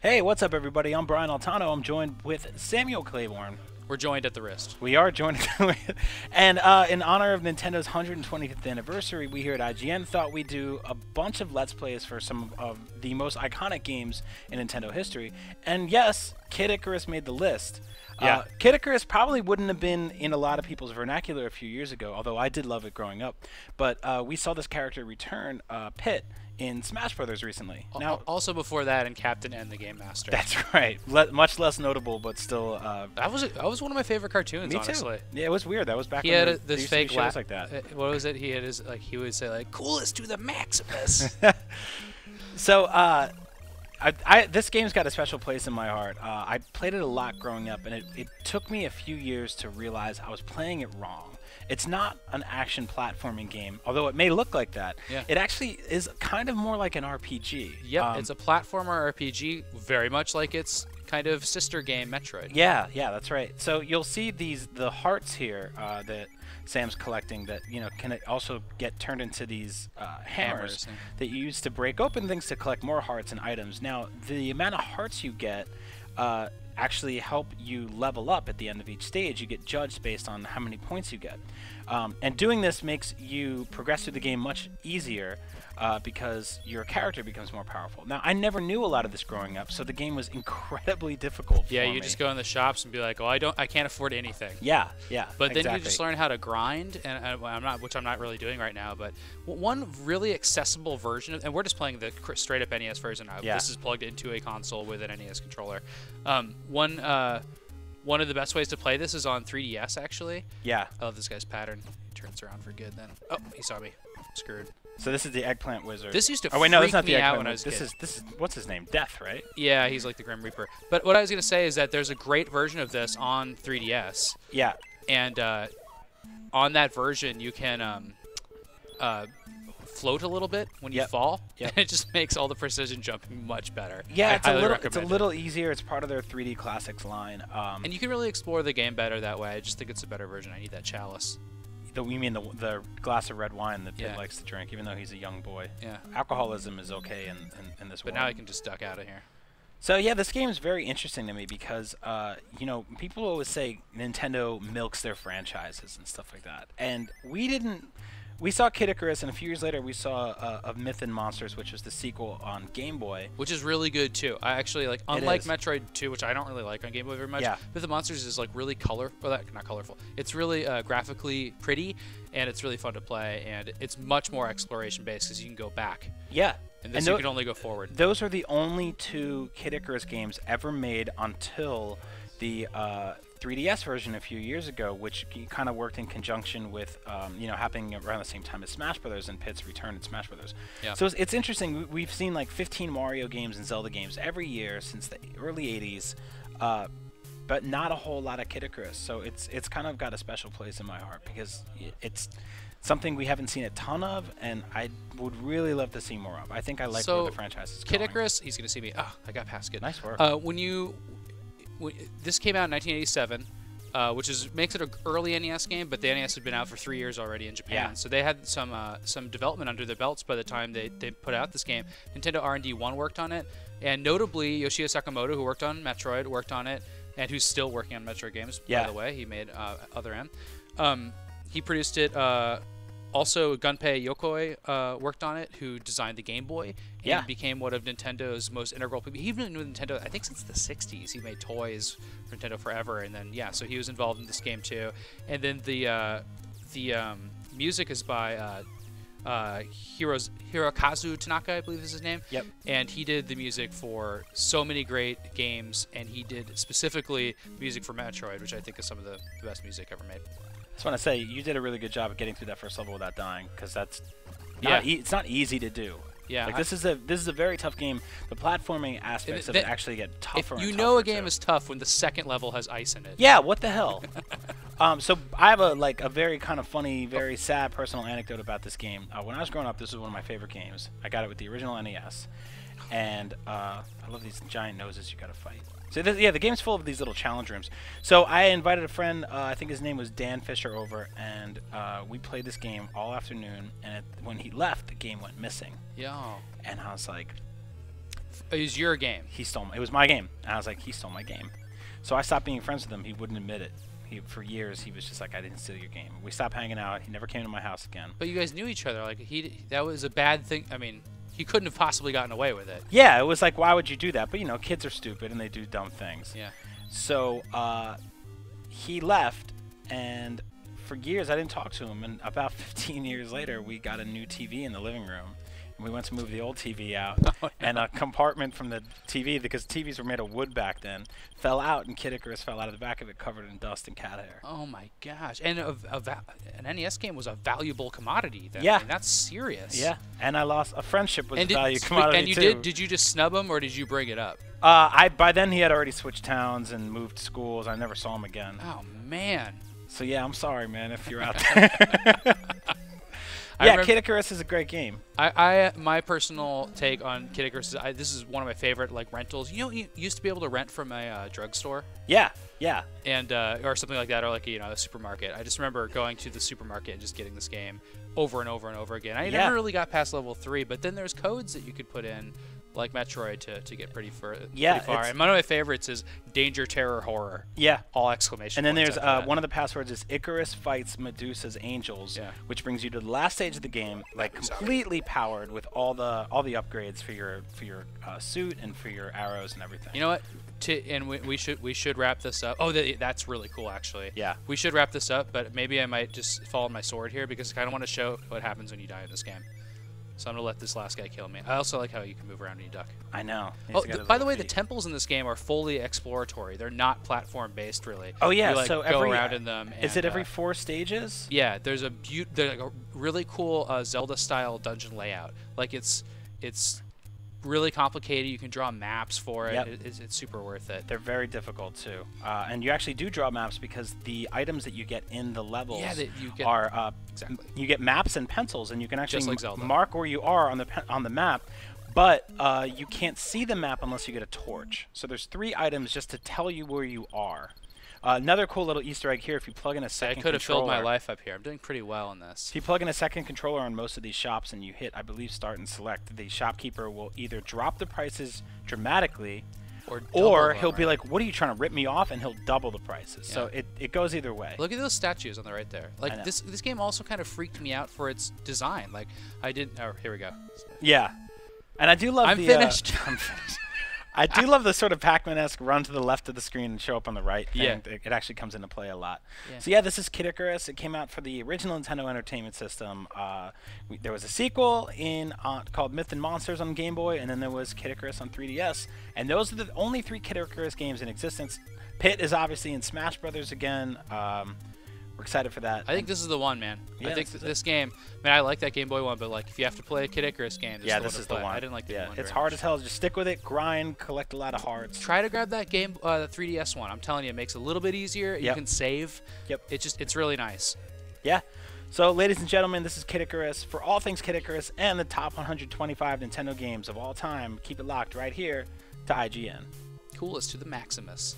Hey, what's up, everybody? I'm Brian Altano. I'm joined with Samuel Claiborne. We're joined at the wrist. We are joined and in honor of Nintendo's 125th anniversary, we here at IGN thought we'd do a bunch of Let's Plays for some of the most iconic games in Nintendo history. And yes, Kid Icarus made the list. Yeah. Kid Icarus probably wouldn't have been in a lot of people's vernacular a few years ago, although I did love it growing up. But we saw this character return, Pit, in Smash Brothers recently. Now, also before that, in Captain N, the Game Master. That's right. Much less notable, but still. That was one of my favorite cartoons. Me honestly. too. Yeah, it was weird. That was back he when had this fake shows like that. What was it? He had his he would say "coolest to the Maximus." So this game's got a special place in my heart. I played it a lot growing up, and it took me a few years to realize I was playing it wrong. It's not an action platforming game, although it may look like that. Yeah. It actually is kind of more like an RPG. Yep, it's a platformer RPG, very much like its kind of sister game, Metroid. Yeah, that's right. So you'll see the hearts here that Sam's collecting that can also get turned into these hammers that you use to break open things to collect more hearts and items. Now, the amount of hearts you get actually help you level up at the end of each stage. You get judged based on how many points you get. And doing this makes you progress through the game much easier because your character becomes more powerful. Now, I never knew a lot of this growing up, so the game was incredibly difficult for me. Yeah, you just go in the shops and be like, "Oh, I can't afford anything." Yeah, But exactly. then you just learn how to grind, and which I'm not really doing right now. But one really accessible version of, and we're just playing the straight up NES version. Yeah. This is plugged into a console with an NES controller. One of the best ways to play this is on 3DS, actually. Yeah. I love this guy's pattern. He turns around for good then. Oh, he saw me. Screwed. So this is the Eggplant Wizard. This used to oh wait, no, that's not freak the me out Eggplant when I was a Wizard. kid. This is what's his name? Death, right? Yeah, he's like the Grim Reaper. But what I was going to say is that there's a great version of this on 3DS. Yeah. And on that version, you can float a little bit when you fall. Yep. It just makes all the precision jumping much better. Yeah, I it's a little easier. It's part of their 3D Classics line. And you can really explore the game better that way. I just think it's a better version. I need that chalice. You mean the glass of red wine that Yeah. Pit likes to drink, even though he's a young boy. Yeah. Alcoholism is okay in this But world. now I can just duck out of here. So yeah, this game is very interesting to me because people always say Nintendo milks their franchises and stuff like that, and we didn't. We saw Kid Icarus, and a few years later we saw of Myth and Monsters, which was the sequel on Game Boy. Which is really good too. I actually unlike Metroid 2, which I don't really like on Game Boy very much. Yeah. Myth and Monsters is really colorful. Well, not colorful. It's really graphically pretty, and it's really fun to play, and it's much more exploration based because you can go back. Yeah. And this you can only go forward. Those are the only two Kid Icarus games ever made until the 3DS version a few years ago, which kind of worked in conjunction with, happening around the same time as Smash Brothers and Pit's return in Smash Brothers. Yeah. So it's interesting. We've seen like 15 Mario games and Zelda games every year since the early 80s, but not a whole lot of Kid Icarus. So it's kind of got a special place in my heart because it's something we haven't seen a ton of, and I would really love to see more of. I think I like where the franchise is going. Kid Icarus, he's going to see me. Oh, I got past it. Nice work. This came out in 1987, which makes it an early NES game, but the NES had been out for 3 years already in Japan. Yeah. So they had some development under their belts by the time they put out this game. Nintendo R&D 1 worked on it, and notably Yoshio Sakamoto, who worked on Metroid, worked on it, and who's still working on Metroid games, by the way. He made Other M. He produced it. Also, Gunpei Yokoi worked on it, who designed the Game Boy and became one of Nintendo's most integral people. He even with Nintendo, I think since the 60s, he made toys for Nintendo forever. And then, so he was involved in this game too. And then the music is by Hirokazu Tanaka, I believe is his name. Yep. And he did the music for so many great games, and he did specifically music for Metroid, which I think is some of the best music ever made. I just want to say you did a really good job of getting through that first level without dying, because that's it's not easy to do. Yeah, like this is a very tough game. The platforming aspects of it actually get tougher. You know a game is tough when the second level has ice in it. Yeah, what the hell? So I have a very kind of funny, very sad personal anecdote about this game. When I was growing up, this was one of my favorite games. I got it with the original NES, and I love these giant noses you got to fight. So the game's full of these little challenge rooms. So I invited a friend, I think his name was Dan Fisher, over, and we played this game all afternoon. And when he left, the game went missing. Yeah. And I was like, It was your game. He stole it was my game. And I was like, he stole my game. So I stopped being friends with him. He wouldn't admit it. For years, he was just like, I didn't steal your game. We stopped hanging out. He never came to my house again. But you guys knew each other. Like that was a bad thing. I mean, he couldn't have possibly gotten away with it. Yeah, it was like, why would you do that? But you know, kids are stupid and they do dumb things. Yeah. So he left, and for years I didn't talk to him. And about 15 years later, we got a new TV in the living room. And we went to move the old TV out, and a compartment from the TV, because TVs were made of wood back then, fell out, and Kid Icarus fell out of the back of it, covered in dust and cat hair. Oh my gosh! And an NES game was a valuable commodity then. Yeah, I mean, that's serious. Yeah, and I lost a friendship with a value commodity and you too. did you just snub him, or did you bring it up? By then he had already switched towns and moved schools. I never saw him again. Oh man. So yeah, I'm sorry, man, if you're out there. Yeah, Kid Icarus is a great game. My personal take on Kid Icarus is this is one of my favorite like rentals. You know, you used to be able to rent from a drugstore. Yeah, yeah. And or something like that, or like a supermarket. I just remember going to the supermarket and just getting this game over and over and over again. I never really got past level 3, but then there's codes that you could put in, like Metroid, to get pretty far. And one of my favorites is Danger, Terror, Horror. Yeah. All exclamation points. And then there's one of the passwords is Icarus fights Medusa's angels, which brings you to the last stage of the game, like completely powered with all the upgrades for your suit and for your arrows and everything. You know what? And we should wrap this up. Oh, that's really cool, actually. Yeah. We should wrap this up, but maybe I might just fall on my sword here because I kind of want to show what happens when you die in this game. So I'm going to let this last guy kill me. I also like how you can move around when you duck. I know. Oh, by the way, the temples in this game are fully exploratory. They're not platform-based, really. Oh, yeah. You, like, so go around in them. And, is it every 4 stages? Yeah. There's a really cool Zelda-style dungeon layout. Like, it's really complicated. You can draw maps for it. Yep. It's super worth it. They're very difficult too, and you actually do draw maps because the items that you get in the levels are exactly. You get maps and pencils, and you can actually like mark where you are on the map. But you can't see the map unless you get a torch. So there's 3 items just to tell you where you are. Another cool little Easter egg here, if you plug in a second controller... I could have filled my life up here. I'm doing pretty well in this. If you plug in a second controller on most of these shops and you hit, I believe, start and select, the shopkeeper will either drop the prices dramatically or he'll be like, what are you trying to rip me off? And he'll double the prices. Yeah. So it goes either way. Look at those statues on the right there. Like this game also kind of freaked me out for its design. Like I didn't... Oh, here we go. Yeah. And I do love I'm finished. I'm finished. I do love the sort of Pac-Man-esque run to the left of the screen and show up on the right. Yeah. It actually comes into play a lot. Yeah. So yeah, this is Kid Icarus. It came out for the original Nintendo Entertainment System. There was a sequel called Myth and Monsters on Game Boy, and then there was Kid Icarus on 3DS. And those are the only 3 Kid Icarus games in existence. Pit is obviously in Smash Brothers again. We're excited for that. I think this is the one, man. Yeah, I think this game. I mean, I like that Game Boy one, but like, if you have to play a Kid Icarus game, this is the one. I didn't like the one. It's hard as hell. Just stick with it, grind, collect a lot of hearts. Try to grab that game, the 3DS one. I'm telling you, it makes it a little bit easier. Yep. You can save. Yep. It's really nice. Yeah. So, ladies and gentlemen, this is Kid Icarus. For all things Kid Icarus and the top 125 Nintendo games of all time, keep it locked right here to IGN. Coolest to the Maximus.